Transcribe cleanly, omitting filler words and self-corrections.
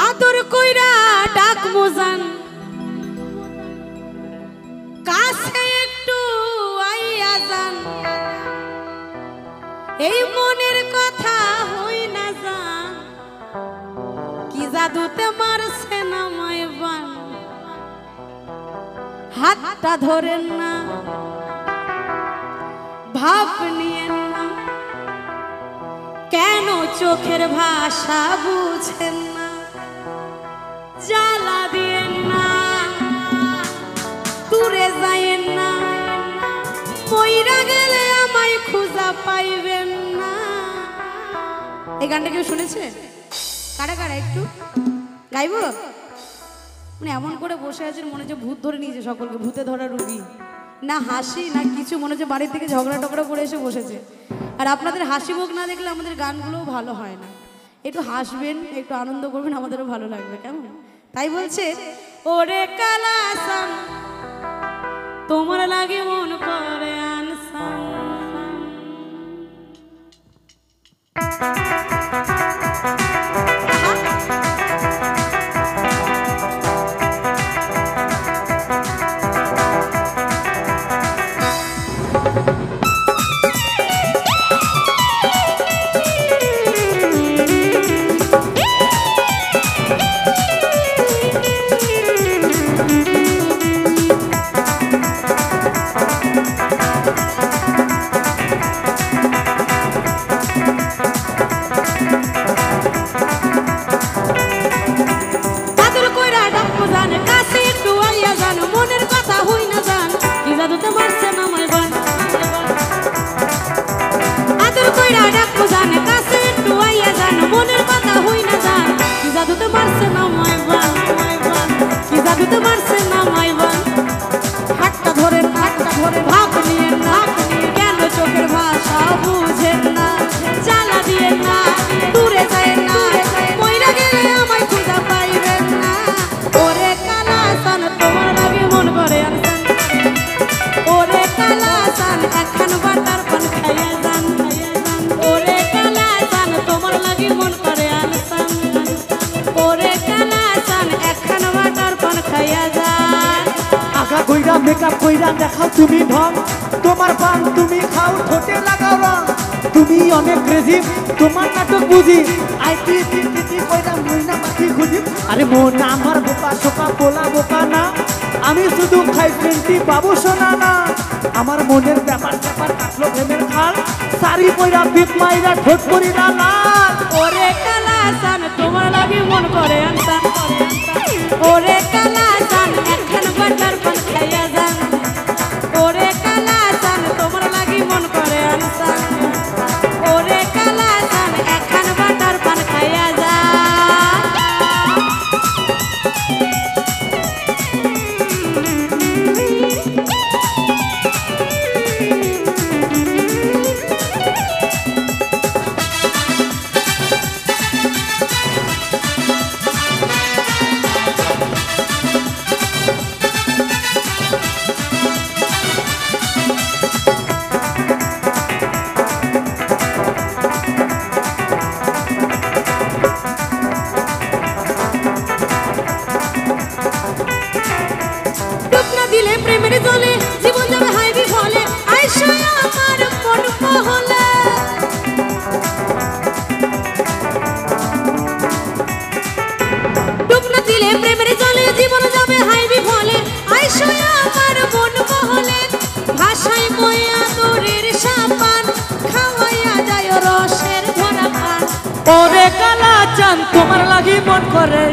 আদর কইরা ডাক মোজান কাছে একটু আইয়া যান এই মনের কথা হই না যান কি জাদুতে মারছে না মাইবান হাতটা ধরেন না ভাব নিয়েন না কেন চোখের ভাষা বুঝেন না জ্বালা দিয়েন না দূরে যাইয়েন না মইরা গেলে আমায় খুঁজা পাইবেন না। এই গানটা কেউ শুনেছে? কারা কারা একটু গাইবো? মানে এমন করে বসে আছেন মনে হচ্ছে ভূত ধরে নিয়েছে সকলকে, ভূতে ধরা রোগী, না হাসি না কিছু, মনে হচ্ছে বাড়ির থেকে ঝগড়া টগড়া করে এসে বসেছে। আর আপনাদের হাসি মুখ না দেখলে আমাদের গানগুলোও ভালো হয় না। একটু হাসবেন, একটু আনন্দ করবেন, আমাদেরও ভালো লাগবে, কেমন? তাই বলছে ওরে কালাসান তোমার লাগে মন করে আনসান। মেকআপ কইরা দেখাও তুমি ঢং, তোমার পান তুমি খাও, ঠোঁটে লাগাও রং, তুমি অনেক ক্রেজি, তোমার নাটক বুঝি, আইটি টিটি কইরা মইনা পাখি খুঁজি। আরে মন আমার বোকা শোকা পোলা বোকা না, আমি শুধু খাই ফ্রেন্টি বাবু শোনা না। আমার মনের ব্যাপার ব্যাপার কাটলো প্রেমের খাল, সারি পয়রা বিপ মাইরা ঠোঁট করিলা লাল। ওরে কালাসান তোমার লাগি মন করে আনসান, ওরে কালাসান এখন বাটার পান খাইয়া যান, ওরে কালাসান তোমার লাগি মন করে আনসান, ওরে কালাসান এখন বাটার পান খাইয়া যান। ওরে কালা চান তোমার লাগি মন করে